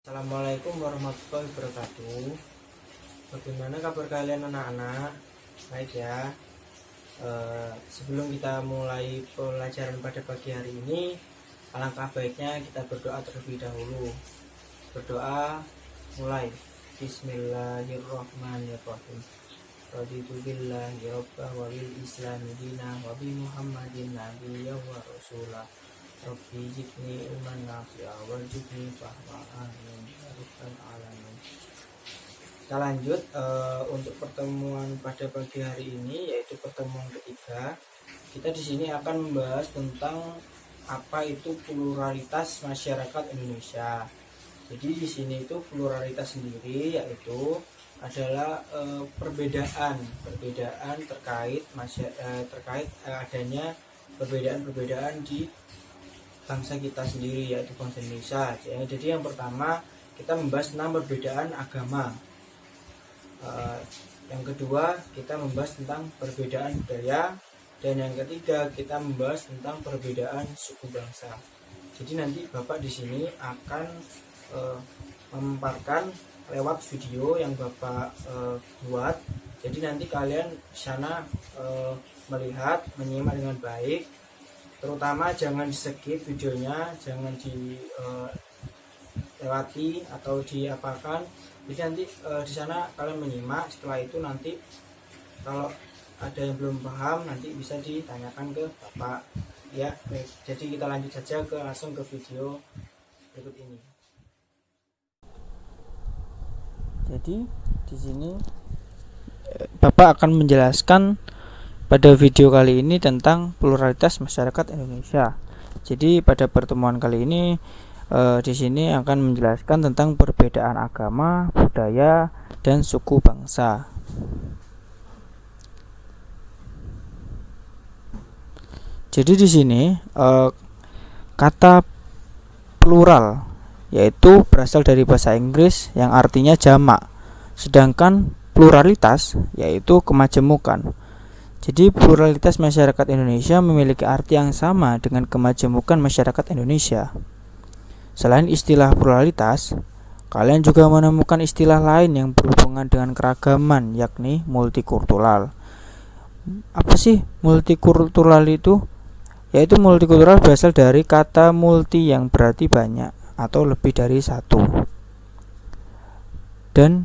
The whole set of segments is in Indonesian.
Assalamualaikum warahmatullahi wabarakatuh. Bagaimana kabar kalian anak-anak? Baik ya. Sebelum kita mulai pelajaran pada pagi hari ini, alangkah baiknya kita berdoa terlebih dahulu. Berdoa mulai. Bismillahirrahmanirrahim. Raditu billahi rabbah wa bil islami dinah wa bi Muhammadin nabiyya wa rasulah. Rabbi jibni ilman nafi'a warzuqni fahma amin ya rabbal alamin. Kita lanjut untuk pertemuan pada pagi hari ini, yaitu pertemuan ketiga. Kita di sini akan membahas tentang apa itu pluralitas masyarakat Indonesia. Jadi di sini itu pluralitas sendiri yaitu adalah perbedaan terkait adanya perbedaan di bangsa kita sendiri, yaitu bangsa Indonesia. Jadi yang pertama kita membahas tentang perbedaan agama, yang kedua kita membahas tentang perbedaan budaya, dan yang ketiga kita membahas tentang perbedaan suku bangsa. Jadi nanti Bapak di sini akan memaparkan lewat video yang Bapak buat. Jadi nanti kalian di sana melihat, menyimak dengan baik. Terutama jangan di-skip videonya, jangan dilewati atau diapakan. Jadi nanti di sana kalian menyimak. Setelah itu nanti kalau ada yang belum paham nanti bisa ditanyakan ke Bapak. Ya, baik. Jadi kita lanjut saja langsung ke video berikut ini. Jadi di sini Bapak akan menjelaskan pada video kali ini tentang pluralitas masyarakat Indonesia. Jadi pada pertemuan kali ini di sini akan menjelaskan tentang perbedaan agama, budaya, dan suku bangsa. Jadi di sini kata plural yaitu berasal dari bahasa Inggris yang artinya jamak, sedangkan pluralitas yaitu kemajemukan. Jadi pluralitas masyarakat Indonesia memiliki arti yang sama dengan kemajemukan masyarakat Indonesia. Selain istilah pluralitas, kalian juga menemukan istilah lain yang berhubungan dengan keragaman, yakni multikultural. Apa sih multikultural itu? Yaitu multikultural berasal dari kata multi yang berarti banyak atau lebih dari satu, dan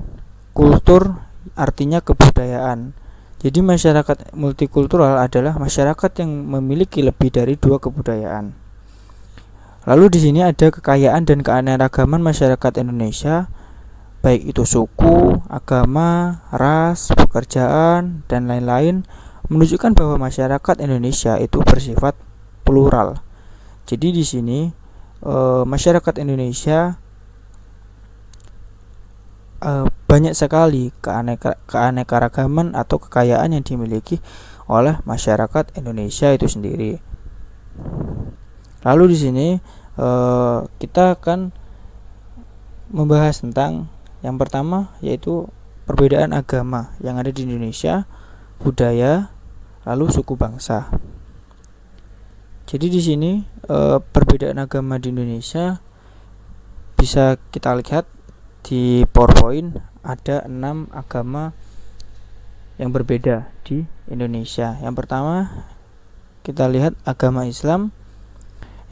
kultur artinya kebudayaan. Jadi masyarakat multikultural adalah masyarakat yang memiliki lebih dari 2 kebudayaan. Lalu di sini ada kekayaan dan keanekaragaman masyarakat Indonesia, baik itu suku, agama, ras, pekerjaan, dan lain-lain, menunjukkan bahwa masyarakat Indonesia itu bersifat plural. Jadi di sini masyarakat Indonesia banyak sekali keanekaragaman atau kekayaan yang dimiliki oleh masyarakat Indonesia itu sendiri. Lalu di sini kita akan membahas tentang yang pertama, yaitu perbedaan agama yang ada di Indonesia, budaya, lalu suku bangsa. Jadi di sini perbedaan agama di Indonesia bisa kita lihat di PowerPoint. Ada 6 agama yang berbeda di Indonesia. Yang pertama kita lihat agama Islam,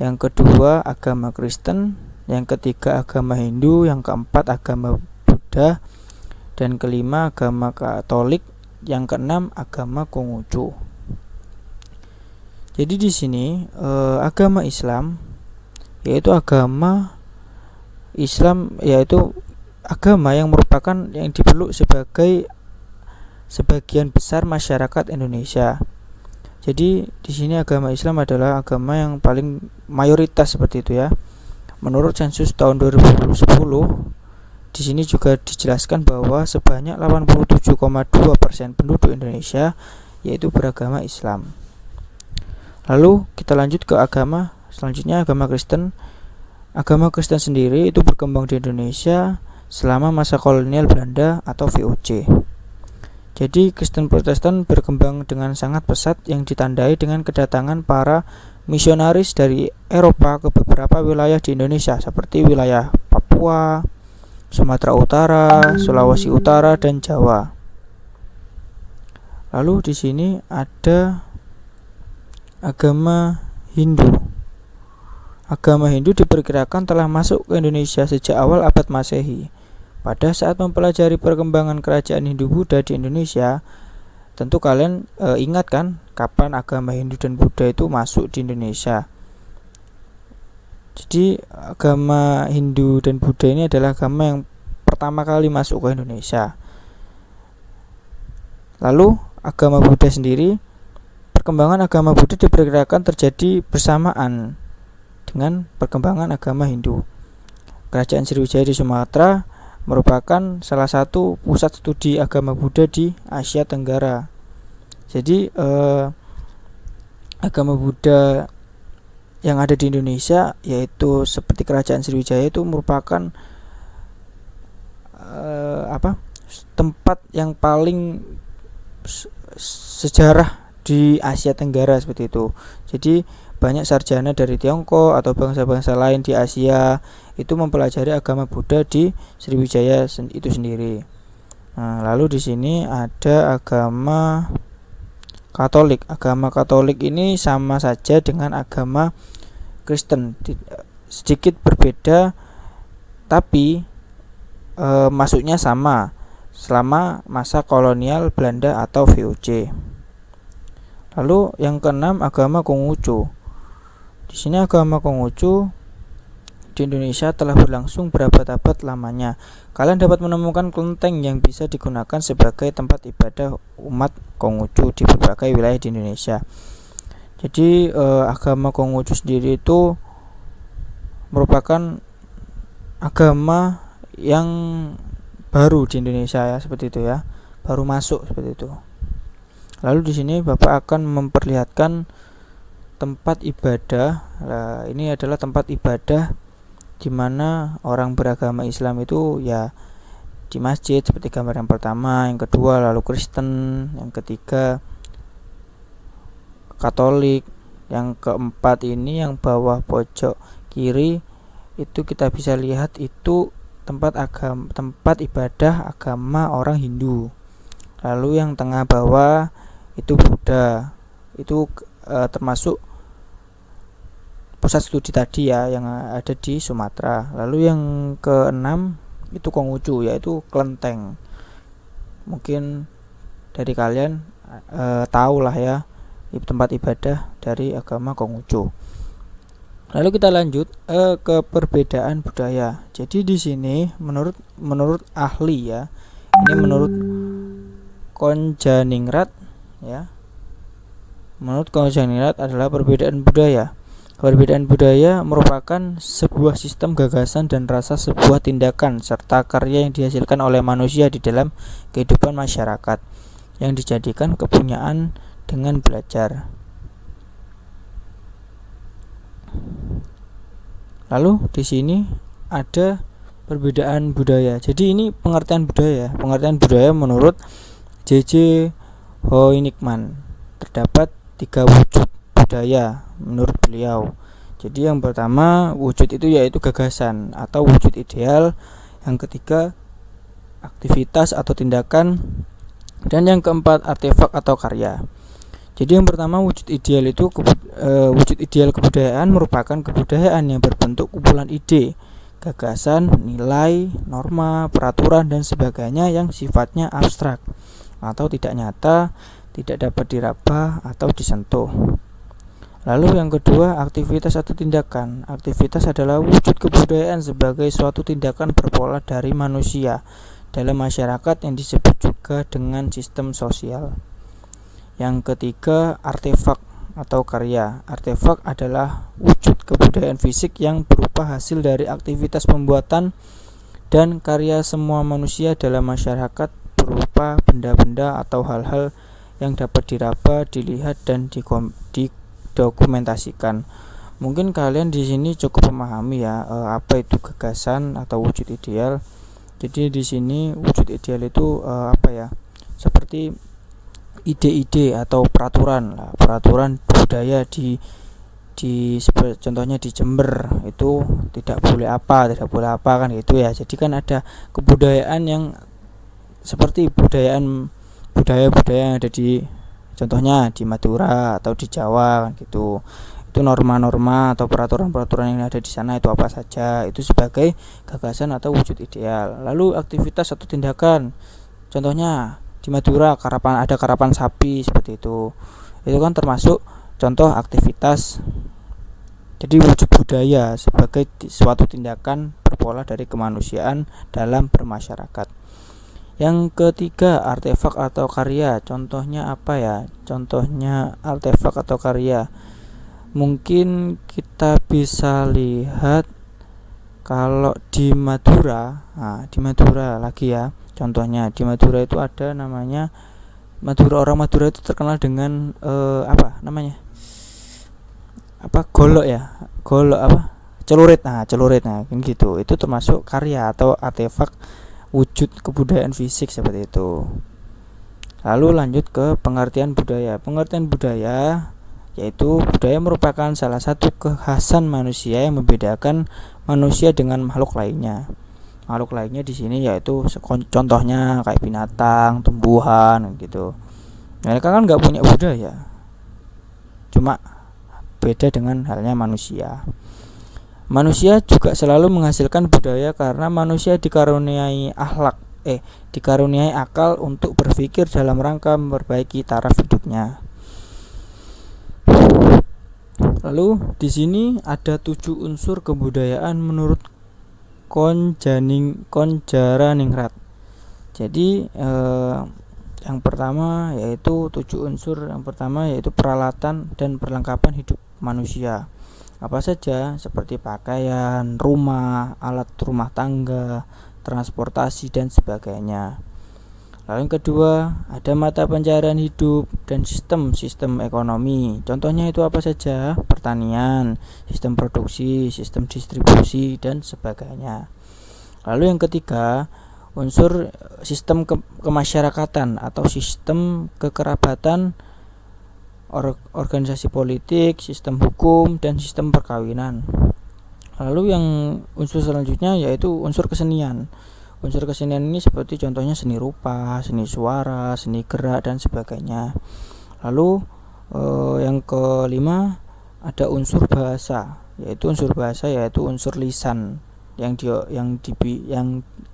yang kedua agama Kristen, yang ketiga agama Hindu, yang keempat agama Buddha, dan kelima agama Katolik, yang keenam agama Konghucu. Jadi di sini agama Islam yaitu agama yang merupakan yang dipeluk sebagai sebagian besar masyarakat Indonesia. Jadi di sini agama Islam adalah agama yang paling mayoritas seperti itu ya. Menurut sensus tahun 2010, di sini juga dijelaskan bahwa sebanyak 87,2% penduduk Indonesia yaitu beragama Islam. Lalu kita lanjut ke agama selanjutnya, agama Kristen. Agama Kristen sendiri itu berkembang di Indonesia selama masa kolonial Belanda atau VOC. Jadi Kristen Protestan berkembang dengan sangat pesat yang ditandai dengan kedatangan para misionaris dari Eropa ke beberapa wilayah di Indonesia seperti wilayah Papua, Sumatera Utara, Sulawesi Utara, dan Jawa. Lalu di sini ada agama Hindu. Agama Hindu diperkirakan telah masuk ke Indonesia sejak awal abad Masehi. Pada saat mempelajari perkembangan kerajaan Hindu-Buddha di Indonesia, tentu kalian ingat kan kapan agama Hindu dan Buddha itu masuk di Indonesia. Jadi agama Hindu dan Buddha ini adalah agama yang pertama kali masuk ke Indonesia. Lalu agama Buddha sendiri, perkembangan agama Buddha diperkirakan terjadi bersamaan dengan perkembangan agama Hindu. Kerajaan Sriwijaya di Sumatera merupakan salah satu pusat studi agama Buddha di Asia Tenggara. Jadi agama Buddha yang ada di Indonesia, yaitu seperti Kerajaan Sriwijaya, itu merupakan tempat yang paling sejarah di Asia Tenggara seperti itu. Jadi banyak sarjana dari Tiongkok atau bangsa-bangsa lain di Asia itu mempelajari agama Buddha di Sriwijaya itu sendiri. Nah, lalu di sini ada agama Katolik. Agama Katolik ini sama saja dengan agama Kristen, sedikit berbeda, tapi masuknya sama selama masa kolonial Belanda atau VOC. Lalu yang keenam, agama Konghucu. Di sini agama Konghucu di Indonesia telah berlangsung berabad-abad lamanya. Kalian dapat menemukan kelenteng yang bisa digunakan sebagai tempat ibadah umat Konghucu di berbagai wilayah di Indonesia. Jadi agama Konghucu sendiri itu merupakan agama yang baru di Indonesia ya, seperti itu ya, baru masuk seperti itu. Lalu di sini Bapak akan memperlihatkan tempat ibadah. Nah, ini adalah tempat ibadah di mana orang beragama Islam itu ya di masjid seperti gambar yang pertama, yang kedua lalu Kristen, yang ketiga Katolik, yang keempat ini yang bawah pojok kiri itu kita bisa lihat itu tempat ibadah agama orang Hindu. Lalu yang tengah bawah itu Buddha, itu termasuk pusat studi tadi ya yang ada di Sumatera. Lalu yang keenam itu Konghucu, yaitu kelenteng. Mungkin dari kalian tahu lah ya tempat ibadah dari agama Konghucu. Lalu kita lanjut ke perbedaan budaya. Jadi di sini menurut ahli ya, ini menurut Konjaningrat ya. Menurut Konjaningrat adalah perbedaan budaya. Perbedaan budaya merupakan sebuah sistem gagasan dan rasa sebuah tindakan serta karya yang dihasilkan oleh manusia di dalam kehidupan masyarakat yang dijadikan kepunyaan dengan belajar. Lalu di sini ada perbedaan budaya. Jadi ini pengertian budaya. Pengertian budaya menurut J.J. Hoynigman. Terdapat 3 wujud budaya menurut beliau. Jadi yang pertama wujud itu yaitu gagasan atau wujud ideal. Yang ketiga aktivitas atau tindakan. Dan yang keempat artefak atau karya. Jadi yang pertama wujud ideal itu wujud ideal kebudayaan merupakan kebudayaan yang berbentuk kumpulan ide, gagasan, nilai, norma, peraturan dan sebagainya yang sifatnya abstrak atau tidak nyata, tidak dapat diraba atau disentuh. Lalu yang kedua aktivitas atau tindakan. Aktivitas adalah wujud kebudayaan sebagai suatu tindakan berpola dari manusia dalam masyarakat yang disebut juga dengan sistem sosial. Yang ketiga artefak atau karya. Artefak adalah wujud kebudayaan fisik yang berupa hasil dari aktivitas pembuatan dan karya semua manusia dalam masyarakat berupa benda-benda atau hal-hal yang dapat diraba, dilihat dan didokumentasikan. Mungkin kalian di sini cukup memahami ya apa itu gagasan atau wujud ideal. Jadi di sini wujud ideal itu seperti ide-ide atau peraturan budaya di contohnya di Jember itu tidak boleh apa kan gitu ya. Jadi kan ada kebudayaan yang seperti budaya yang ada di contohnya di Madura atau di Jawa kan gitu. Itu norma-norma atau peraturan-peraturan yang ada di sana itu apa saja, itu sebagai gagasan atau wujud ideal. Lalu aktivitas atau tindakan, contohnya di Madura ada karapan sapi seperti itu kan termasuk contoh aktivitas. Jadi wujud budaya sebagai suatu tindakan berpola dari kemanusiaan dalam bermasyarakat. Yang ketiga, artefak atau karya. Contohnya apa ya? Contohnya artefak atau karya, mungkin kita bisa lihat kalau di Madura. Nah, di Madura lagi ya. Contohnya di Madura itu ada namanya orang Madura itu terkenal dengan golok ya. Golok celurit. Celurit kan gitu. Itu termasuk karya atau artefak wujud kebudayaan fisik seperti itu. Lalu lanjut ke pengertian budaya. Pengertian budaya yaitu budaya merupakan salah satu kekhasan manusia yang membedakan manusia dengan makhluk lainnya. Makhluk lainnya di sini yaitu contohnya kayak binatang, tumbuhan gitu. Mereka kan nggak punya budaya, cuma beda dengan halnya manusia. Manusia juga selalu menghasilkan budaya karena manusia dikaruniai akal untuk berpikir dalam rangka memperbaiki taraf hidupnya. Lalu di sini ada 7 unsur kebudayaan menurut Konjaraningrat. Jadi yang pertama yaitu 7 unsur. Yang pertama yaitu peralatan dan perlengkapan hidup manusia. Apa saja? Seperti pakaian, rumah, alat rumah tangga, transportasi dan sebagainya. Lalu yang kedua, ada mata pencaharian hidup dan sistem ekonomi. Contohnya itu apa saja? Pertanian, sistem produksi, sistem distribusi dan sebagainya. Lalu yang ketiga, unsur sistem kemasyarakatan atau sistem kekerabatan, organisasi politik, sistem hukum dan sistem perkawinan. Lalu yang unsur selanjutnya yaitu unsur kesenian. Unsur kesenian ini seperti contohnya seni rupa, seni suara, seni gerak dan sebagainya. Lalu yang kelima ada unsur bahasa, yaitu unsur lisan yang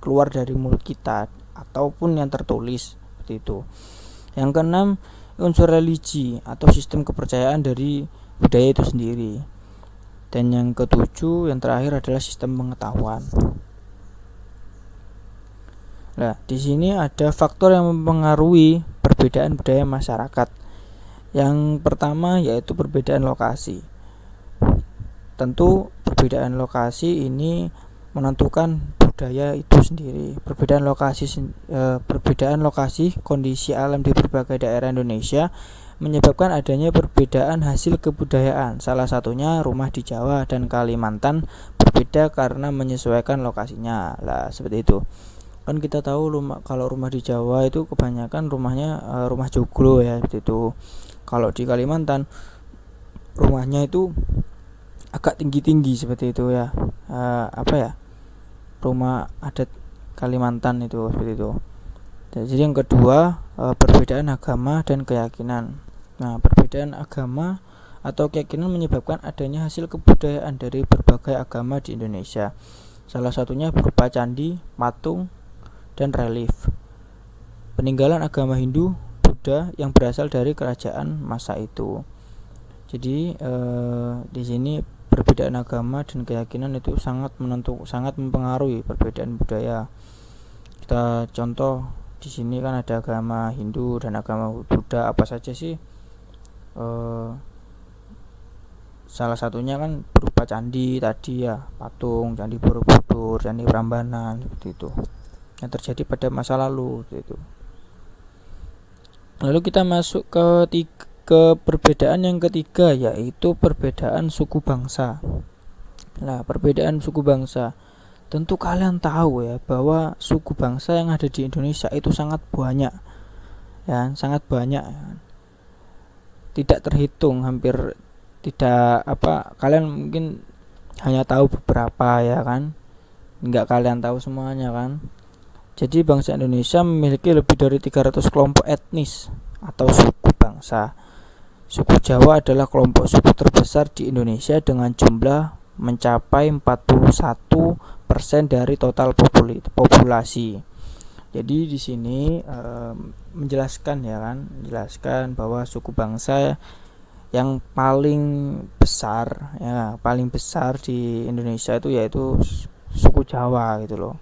keluar dari mulut kita ataupun yang tertulis seperti itu. Yang keenam, unsur religi atau sistem kepercayaan dari budaya itu sendiri. Dan yang ketujuh, yang terakhir adalah sistem pengetahuan. Nah, di sini ada faktor yang mempengaruhi perbedaan budaya masyarakat. Yang pertama yaitu perbedaan lokasi. Tentu perbedaan lokasi ini menentukan budaya itu sendiri. Perbedaan lokasi kondisi alam di berbagai daerah Indonesia menyebabkan adanya perbedaan hasil kebudayaan. Salah satunya rumah di Jawa dan Kalimantan berbeda karena menyesuaikan lokasinya. Lah, seperti itu. Kan kita tahu kalau rumah di Jawa itu kebanyakan rumahnya rumah joglo ya, seperti itu. Kalau di Kalimantan rumahnya itu agak tinggi-tinggi seperti itu ya. Rumah adat Kalimantan itu seperti itu. Jadi yang kedua, perbedaan agama dan keyakinan. Nah, perbedaan agama atau keyakinan menyebabkan adanya hasil kebudayaan dari berbagai agama di Indonesia. Salah satunya berupa candi, patung, dan relief. Peninggalan agama Hindu, Buddha yang berasal dari kerajaan masa itu. Jadi di sini perbedaan agama dan keyakinan itu sangat mempengaruhi perbedaan budaya. Kita contoh di sini kan ada agama Hindu dan agama Buddha, apa saja sih? Salah satunya kan berupa candi tadi ya, patung, candi Borobudur, candi Prambanan seperti itu, yang terjadi pada masa lalu itu. Lalu kita masuk ke perbedaan yang ketiga, yaitu perbedaan suku bangsa. Nah, perbedaan suku bangsa, tentu kalian tahu ya bahwa suku bangsa yang ada di Indonesia itu sangat banyak ya, tidak terhitung, hampir tidak kalian mungkin hanya tahu beberapa ya kan, nggak kalian tahu semuanya kan. Jadi bangsa Indonesia memiliki lebih dari 300 kelompok etnis atau suku bangsa. Suku Jawa adalah kelompok suku terbesar di Indonesia dengan jumlah mencapai 41% dari total populasi. Jadi di sini menjelaskan ya kan, menjelaskan bahwa suku bangsa yang paling besar di Indonesia itu yaitu suku Jawa gitu loh.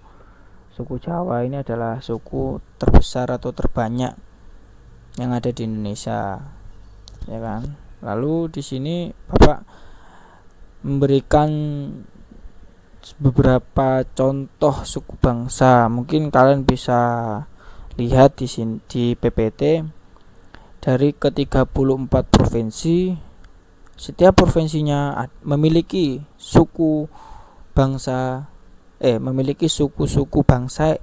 Suku Jawa ini adalah suku terbesar atau terbanyak yang ada di Indonesia, ya kan. Lalu di sini Bapak memberikan beberapa contoh suku bangsa. Mungkin kalian bisa lihat di sini di PPT dari ke-34 provinsi. Setiap provinsinya memiliki memiliki suku-suku bangsa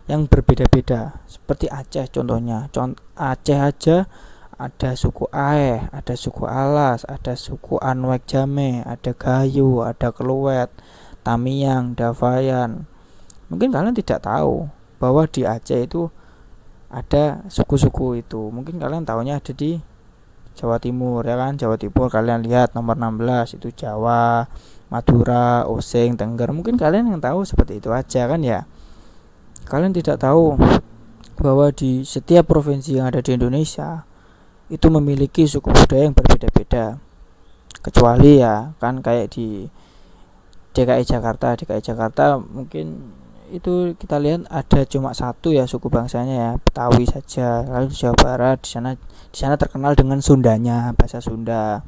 yang berbeda-beda. Seperti Aceh contohnya. Aceh aja ada suku Aeh, ada suku Alas, ada suku Anwek Jame, ada Gayo, ada Keluet, Tamiang, Davayan. Mungkin kalian tidak tahu bahwa di Aceh itu ada suku-suku itu. Mungkin kalian tahunya ada di Jawa Timur ya kan. Jawa Timur kalian lihat nomor 16 itu Jawa, Madura, Osing, Tengger. Mungkin kalian yang tahu seperti itu aja kan ya. Kalian tidak tahu bahwa di setiap provinsi yang ada di Indonesia itu memiliki suku budaya yang berbeda-beda. Kecuali ya kan kayak di DKI Jakarta mungkin itu kita lihat ada cuma satu ya suku bangsanya ya, Betawi saja. Lalu di Jawa Barat di sana terkenal dengan Sundanya, bahasa Sunda.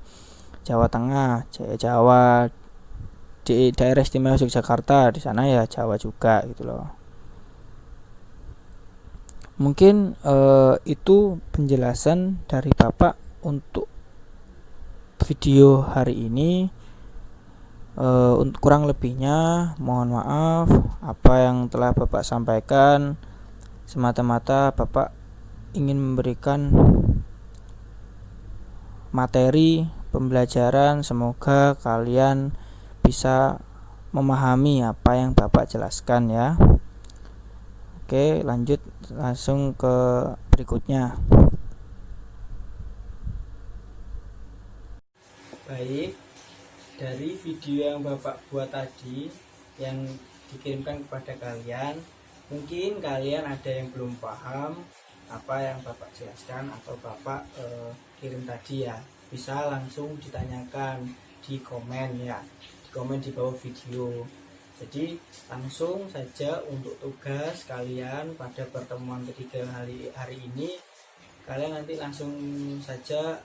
Jawa Tengah, Jawa, di daerah istimewa Yogyakarta di sana ya Jawa juga gitu loh. Mungkin itu penjelasan dari Bapak untuk video hari ini. Kurang lebihnya mohon maaf. Apa yang telah Bapak sampaikan semata-mata Bapak ingin memberikan materi pembelajaran. Semoga kalian bisa memahami apa yang Bapak jelaskan ya. Oke, lanjut langsung ke berikutnya. Baik, dari video yang Bapak buat tadi yang dikirimkan kepada kalian, mungkin kalian ada yang belum paham apa yang Bapak jelaskan atau Bapak kirim tadi ya, bisa langsung ditanyakan di komen ya, di komen di bawah video. Jadi langsung saja untuk tugas kalian pada pertemuan ketiga hari ini, kalian nanti langsung saja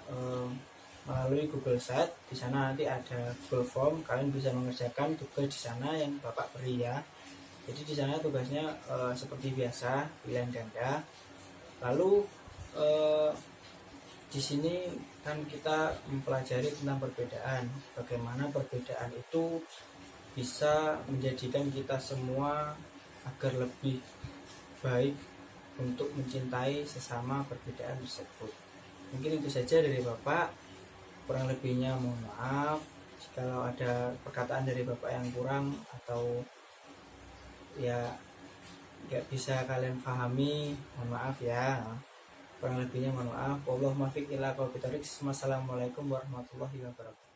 melalui Google Sheet. Di sana nanti ada Google Form, kalian bisa mengerjakan tugas di sana yang Bapak beri ya. Jadi di sana tugasnya seperti biasa, pilihan ganda. Lalu di sini kan kita mempelajari tentang perbedaan, bagaimana perbedaan itu bisa menjadikan kita semua agar lebih baik untuk mencintai sesama perbedaan tersebut. Mungkin itu saja dari Bapak. Kurang lebihnya mohon maaf. Kalau ada perkataan dari Bapak yang kurang atau ya nggak bisa kalian pahami, mohon maaf ya. Kurang lebihnya mohon maaf. Wallahul muwaffiq ila aqwamit thoriq. Wassalamualaikum warahmatullahi wabarakatuh.